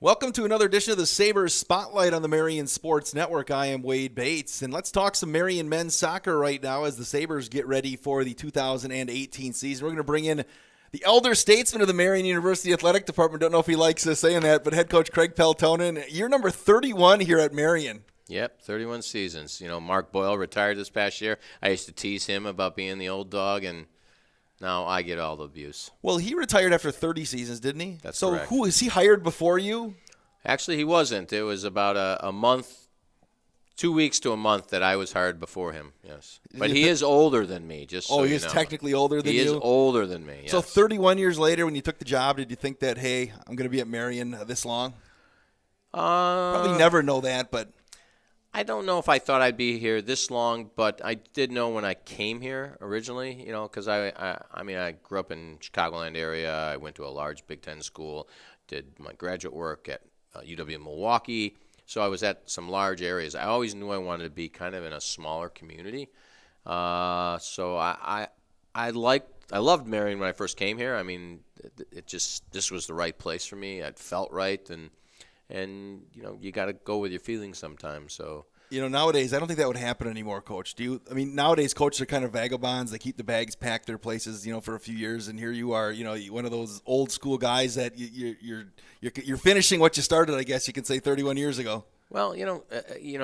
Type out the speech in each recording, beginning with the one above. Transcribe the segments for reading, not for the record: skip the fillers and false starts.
Welcome to another edition of the Sabres Spotlight on the Marian Sports Network. I am Wade Bates, and let's talk some Marian men's soccer right now as the Sabres get ready for the 2018 season. We're going to bring in the elder statesman of the Marian University Athletic Department. Don't know if he likes saying that, but head coach Craig Peltonen. You're number 31 here at Marian. Yep, 31 seasons. You know, Mark Boyle retired this past year. I used to tease him about being the old dog, and now I get all the abuse. Well, he retired after 30 seasons, didn't he? That's so correct. Who is he hired before you? Actually, he wasn't. It was about a month, 2 weeks to a month that I was hired before him, yes. But he is older than me, just so you know. Oh, he is technically older than you? He is older than me, yes. So 31 years later, when you took the job, did you think that, hey, I'm going to be at Marian this long? Probably never know that, but I don't know if I thought I'd be here this long, but I did know when I came here originally, you know, because I grew up in Chicagoland area. I went to a large Big Ten school, did my graduate work at UW Milwaukee. So I was at some large areas. I always knew I wanted to be kind of in a smaller community. So I loved Marion when I first came here. I mean, this was the right place for me. It felt right, and you know, you got to go with your feelings sometimes. So you know, nowadays I don't think that would happen anymore, Coach. Do you? I mean, nowadays coaches are kind of vagabonds. They keep the bags packed their places, you know, for a few years, and here you are, you know, one of those old school guys that you're finishing what you started. I guess you can say 31 years ago. Well, you know,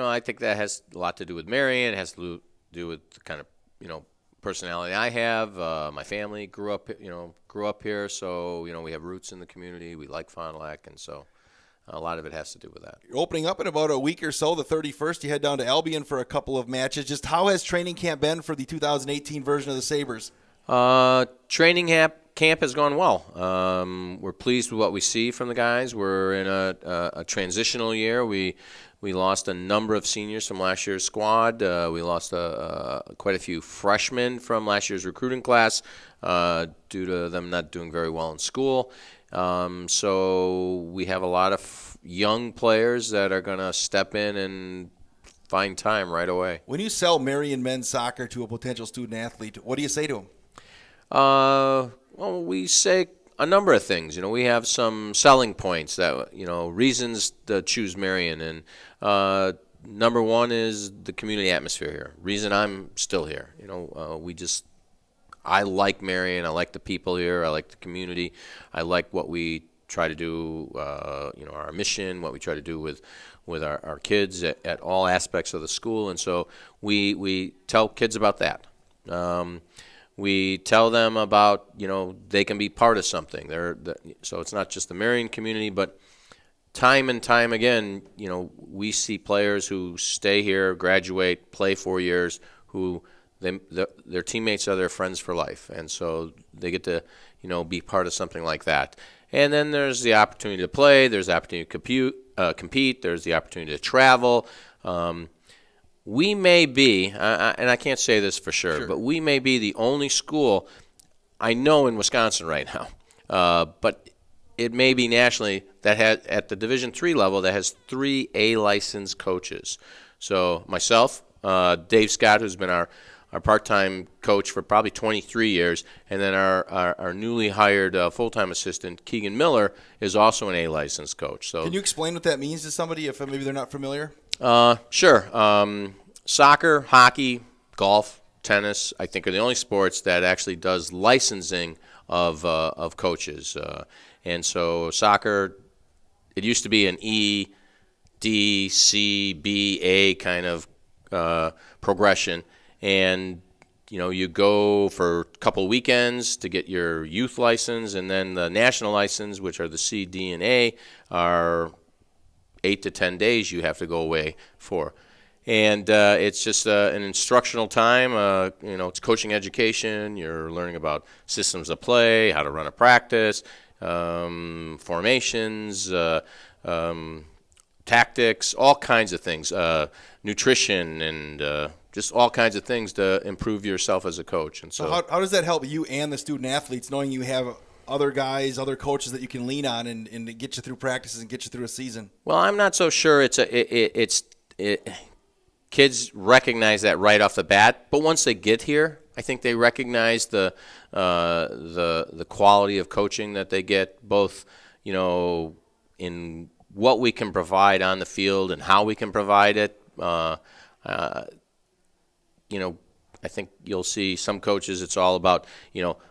I think that has a lot to do with Marion. It has to do with the kind of, you know, personality I have. My family grew up here, so you know, we have roots in the community. We like Fond du Lac, and so a lot of it has to do with that. You're opening up in about a week or so, the 31st. You head down to Albion for a couple of matches. Just how has training camp been for the 2018 version of the Sabres? Training camp has gone well. We're pleased with what we see from the guys. We're in a transitional year. We lost a number of seniors from last year's squad. We lost quite a few freshmen from last year's recruiting class due to them not doing very well in school. So we have a lot of young players that are going to step in and find time right away. When you sell Marian men's soccer to a potential student athlete, what do you say to him? Well, we say a number of things. You know, we have some selling points that, you know, reasons to choose Marian. And number one is the community atmosphere here. Reason I'm still here. You know, I like Marian. I like the people here. I like the community. I like what we try to do, you know, our mission, what we try to do with our kids at all aspects of the school. And so we tell kids about that. We tell them about, you know, they can be part of something. So it's not just the Marian community, but time and time again, you know, we see players who stay here, graduate, play 4 years, who their teammates are their friends for life, and so they get to, you know, be part of something like that. And then there's the opportunity to play. There's the opportunity to compete. There's the opportunity to travel. We may be, and I can't say this for sure, but we may be the only school I know in Wisconsin right now, but it may be nationally that has, at the Division III level, that has 3 A-licensed coaches. So myself, Dave Scott, who's been our part-time coach for probably 23 years, and then our newly hired full-time assistant, Keegan Miller, is also an A-licensed coach. So, can you explain what that means to somebody if maybe they're not familiar? Sure. Soccer, hockey, golf, tennis, I think are the only sports that actually does licensing of coaches. And so soccer, it used to be an E, D, C, B, A kind of progression. And, you know, you go for a couple weekends to get your youth license, and then the national license, which are the C, D, and A, are 8 to 10 days you have to go away for. And it's just an instructional time. You know, it's coaching education. You're learning about systems of play, how to run a practice, formations, tactics, all kinds of things, nutrition, and just all kinds of things to improve yourself as a coach. And so how does that help you and the student athletes, knowing you have other guys, other coaches that you can lean on and get you through practices and get you through a season? Well, I'm not so sure kids recognize that right off the bat, but once they get here, I think they recognize the quality of coaching that they get, both, you know, in what we can provide on the field and how we can provide it. I think you'll see some coaches, it's all about,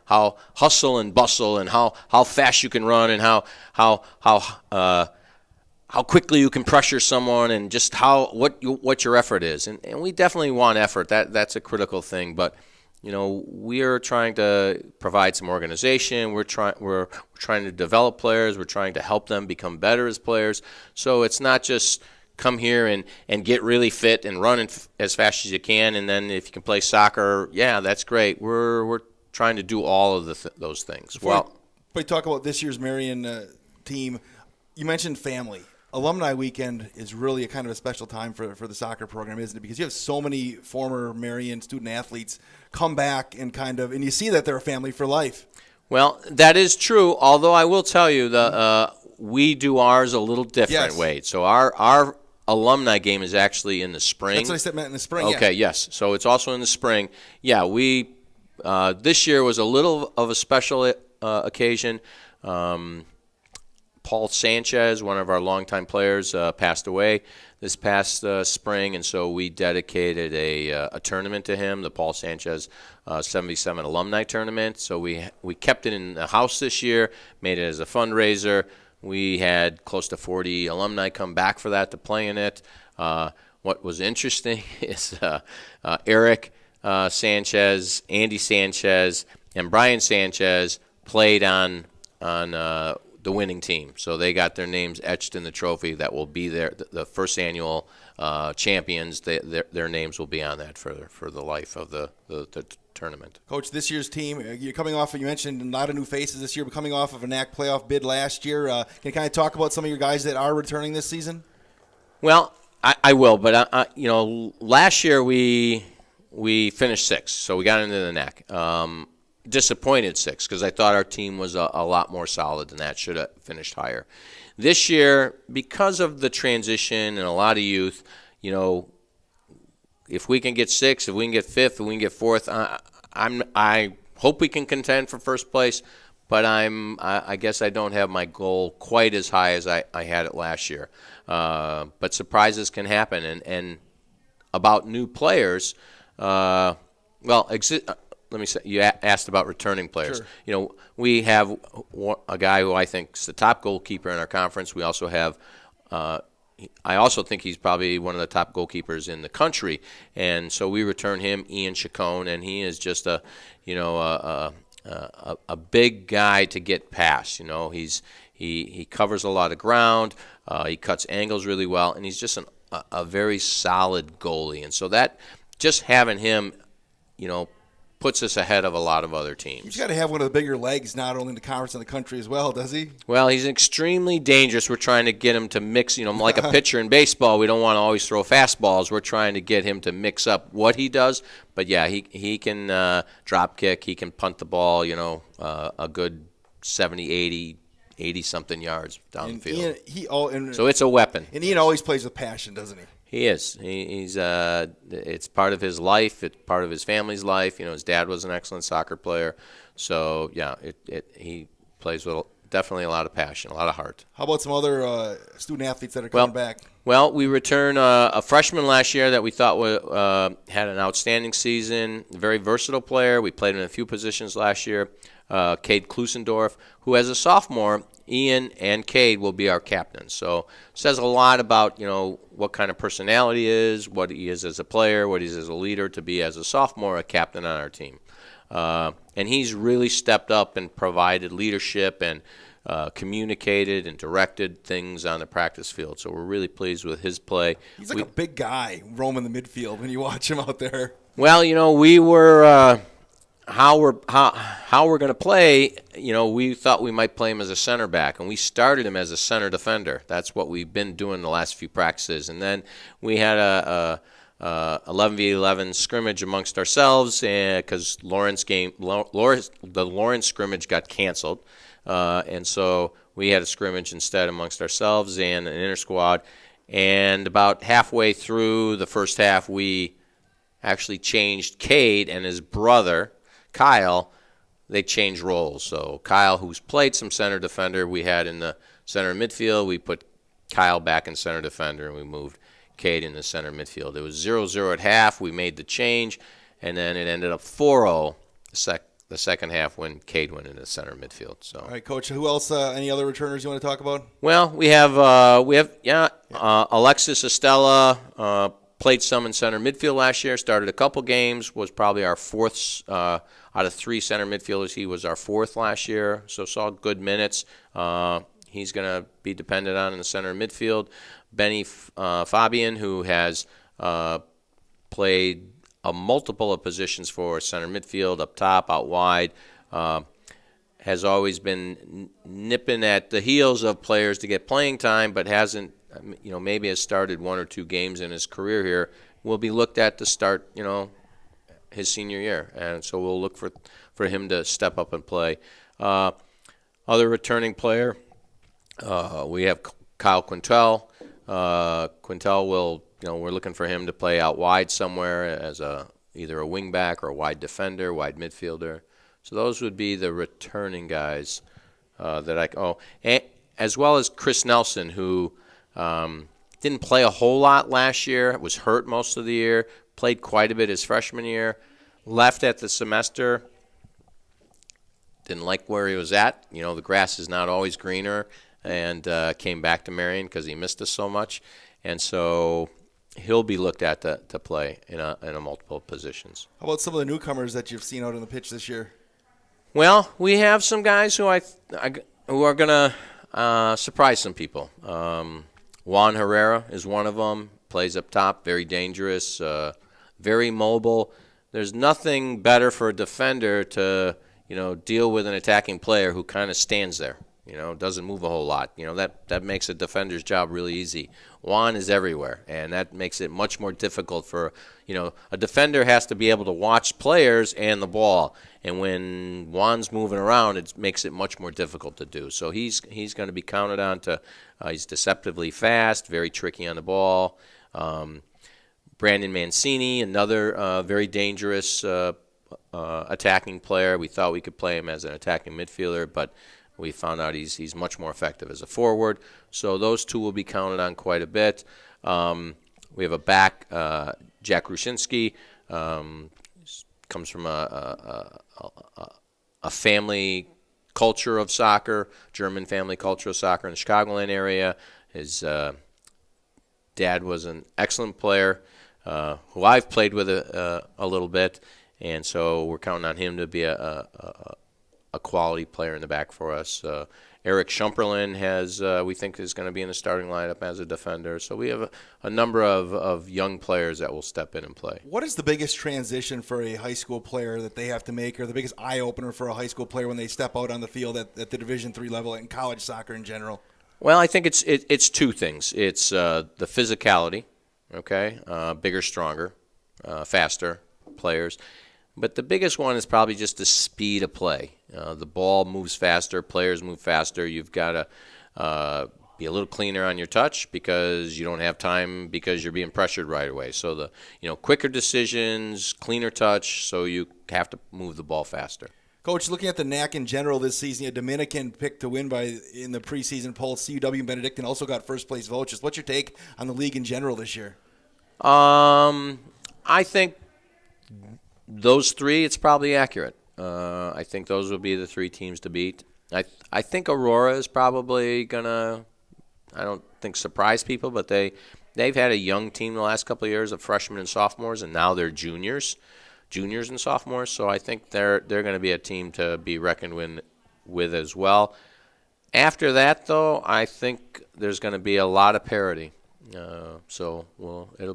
how hustle and bustle and how fast you can run and how quickly you can pressure someone and just what your effort is. And we definitely want effort. That's a critical thing. But, we are trying to provide some organization. We're trying to develop players. We're trying to help them become better as players. So it's not just come here and get really fit and run as fast as you can, and then if you can play soccer, yeah, that's great. We're trying to do all of those things. Before we talk about this year's Marian team, you mentioned family. Alumni Weekend is really a kind of a special time for the soccer program, isn't it? Because you have so many former Marian student athletes come back and and you see that they're a family for life. Well, that is true, although I will tell you we do ours a little different way. So our alumni game is actually in the spring. That's what I said, meant in the spring. Okay, yes. So it's also in the spring. Yeah, we this year was a little of a special occasion. Paul Sanchez, one of our longtime players, passed away this past spring, and so we dedicated a tournament to him, the Paul Sanchez 77 Alumni Tournament. So we kept it in the house this year, made it as a fundraiser. We had close to 40 alumni come back for that to play in it. What was interesting is Eric Sanchez, Andy Sanchez, and Brian Sanchez played on the winning team. So they got their names etched in the trophy that will be there. The first annual champions, their names will be on that for the life of the tournament. Coach, this year's team, you're coming off, you mentioned a lot of new faces this year, but coming off of a NAC playoff bid last year. Can you kind of talk about some of your guys that are returning this season? Well, I will, but last year we finished sixth, so we got into the NAC. Disappointed sixth because I thought our team was a lot more solid than that. Should have finished higher. This year, because of the transition and a lot of youth, if we can get sixth, if we can get fifth, if we can get fourth, I hope we can contend for first place. But I guess I don't have my goal quite as high as I had it last year. But surprises can happen. And about new players, let me say, you asked about returning players. Sure. We have a guy who I think is the top goalkeeper in our conference. We also have I also think he's probably one of the top goalkeepers in the country, and so we return him, Ian Chacon, and he is just a big guy to get past. He covers a lot of ground, he cuts angles really well, and he's just a very solid goalie, and so that just having him, puts us ahead of a lot of other teams. He's got to have one of the bigger legs, not only in the conference and the country as well, does he? Well, he's extremely dangerous. We're trying to get him to mix, like a pitcher in baseball. We don't want to always throw fastballs. We're trying to get him to mix up what he does. But, yeah, he can drop kick. He can punt the ball, a good 70, 80-something yards down the field. So it's a weapon. And Ian always plays with passion, doesn't he? He is. He's. It's part of his life. It's part of his family's life. His dad was an excellent soccer player. So yeah, he plays with definitely a lot of passion, a lot of heart. How about some other student athletes that are coming back? Well, we returned a freshman last year that we thought had an outstanding season. Very versatile player. We played in a few positions last year. Cade Klusendorf, who as a sophomore, Ian and Cade will be our captains. So says a lot about, what kind of personality he is, what he is as a player, what he is as a leader, to be as a sophomore a captain on our team. And he's really stepped up and provided leadership and communicated and directed things on the practice field. So we're really pleased with his play. He's like a big guy roaming the midfield when you watch him out there. Well, we were how we're going to play, we thought we might play him as a center back, and we started him as a center defender. That's what we've been doing the last few practices. And then we had a 11v11 scrimmage amongst ourselves because the Lawrence scrimmage got canceled. And so we had a scrimmage instead amongst ourselves and an inter squad. And about halfway through the first half, we actually changed Cade and his brother, Kyle. They changed roles. So Kyle, who's played some center defender, we had in the center midfield. We put Kyle back in center defender, and we moved Cade in the center midfield. It was 0-0 at half. We made the change, and then it ended up 4-0 the second half when Cade went into center midfield. So. All right, Coach. Who else? Any other returners you want to talk about? Well, we have Alexis Estella played some in center midfield last year. Started a couple games. Was probably our fourth out of 3 center midfielders. He was our 4th last year. So saw good minutes. He's going to be dependent on in the center midfield. Benny Fabian, who has played a multiple of positions for center midfield, up top, out wide, has always been nipping at the heels of players to get playing time, but hasn't, maybe has started 1 or 2 games in his career here. Will be looked at to start, his senior year, and so we'll look for him to step up and play. Other returning player, we have Kyle Quintel. Quintel will. We're looking for him to play out wide somewhere as either a wingback or a wide defender, wide midfielder. So those would be the returning guys as well as Chris Nelson, who didn't play a whole lot last year, was hurt most of the year, played quite a bit his freshman year, left at the semester, didn't like where he was at. The grass is not always greener, and came back to Marian because he missed us so much. And so he'll be looked at to play in a multiple positions. How about some of the newcomers that you've seen out on the pitch this year? Well, we have some guys who who are going to surprise some people. Juan Herrera is one of them. Plays up top, very dangerous, very mobile. There's nothing better for a defender to deal with an attacking player who kind of stands there. Doesn't move a whole lot. That makes a defender's job really easy. Juan is everywhere, and that makes it much more difficult for, a defender has to be able to watch players and the ball. And when Juan's moving around, it makes it much more difficult to do. So he's going to be counted on to, he's deceptively fast, very tricky on the ball. Brandon Mancini, another very dangerous attacking player. We thought we could play him as an attacking midfielder, but we found out he's much more effective as a forward. So those two will be counted on quite a bit. We have a back, Jack Rusinski, comes from a family culture of soccer, German family culture of soccer in the Chicagoland area. His dad was an excellent player who I've played with a little bit, and so we're counting on him to be a quality player in the back for us. Eric Schumperlin we think is going to be in the starting lineup as a defender. So we have a number of young players that will step in and play. What is the biggest transition for a high school player that they have to make, or the biggest eye-opener for a high school player when they step out on the field at the Division III level and college soccer in general? Well, I think it's 2 things. It's the physicality, okay, bigger, stronger, faster players. But the biggest one is probably just the speed of play. The ball moves faster, players move faster. You've got to be a little cleaner on your touch because you don't have time because you're being pressured right away. So the quicker decisions, cleaner touch, so you have to move the ball faster. Coach, looking at the NAC in general this season, a Dominican picked to win in the preseason poll. CUW and Benedictine also got first-place votes. Just what's your take on the league in general this year? I think those 3, it's probably accurate. I think those will be the 3 teams to beat. I think Aurora is probably going to, I don't think surprise people, but they've had a young team the last couple of years of freshmen and sophomores, and now they're juniors and sophomores. So I think they're going to be a team to be reckoned with as well. After that, though, I think there's going to be a lot of parity. It'll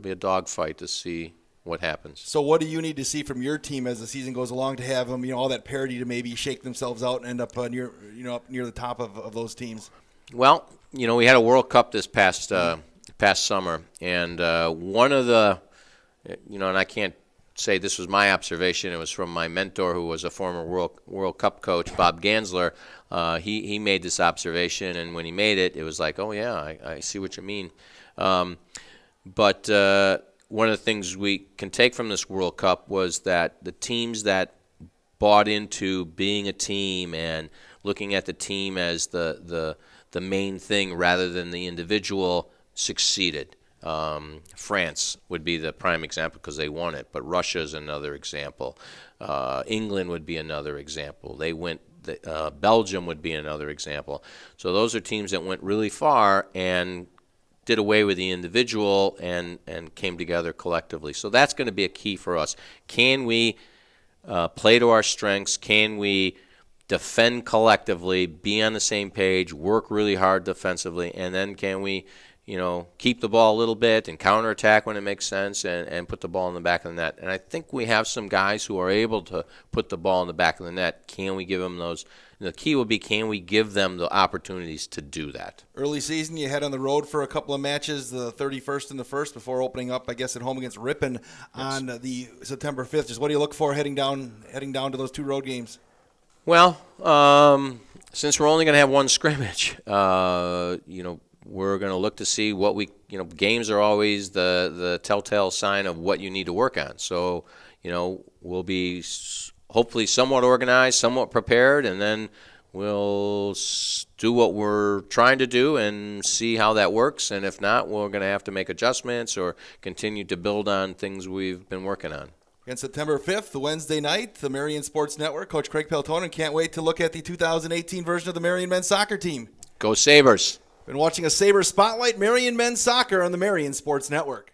be a dogfight to see what happens. So what do you need to see from your team as the season goes along to have them, all that parity to maybe shake themselves out and end up near the top of those teams? Well, we had a World Cup this past summer, and one of the, and I can't say this was my observation. It was from my mentor, who was a former World Cup coach, Bob Gansler. He made this observation, and when he made it, it was like, oh yeah, I see what you mean. But one of the things we can take from this World Cup was that the teams that bought into being a team and looking at the team as the the main thing rather than the individual succeeded. France would be the prime example because they won it, but Russia is another example. England would be another example. Belgium would be another example. So those are teams that went really far and did away with the individual and came together collectively. So that's going to be a key for us. Can we play to our strengths? Can we defend collectively, be on the same page, work really hard defensively, and then can we keep the ball a little bit and counterattack when it makes sense and put the ball in the back of the net. And I think we have some guys who are able to put the ball in the back of the net. Can we give them those? The key will be, can we give them the opportunities to do that? Early season, you head on the road for a couple of matches, the 31st and the 1st, before opening up, I guess, at home against Ripon on the September 5th. Just what do you look for heading down to those 2 road games? Well, since we're only going to have one scrimmage, we're going to look to see what games are always the telltale sign of what you need to work on. So, we'll be hopefully somewhat organized, somewhat prepared, and then we'll do what we're trying to do and see how that works. And if not, we're going to have to make adjustments or continue to build on things we've been working on. And September 5th, the Wednesday night, the Marian Sports Network, Coach Craig Peltonen can't wait to look at the 2018 version of the Marian men's soccer team. Go Sabres! Been watching a Sabres Spotlight, Marian men's soccer on the Marian Sports Network.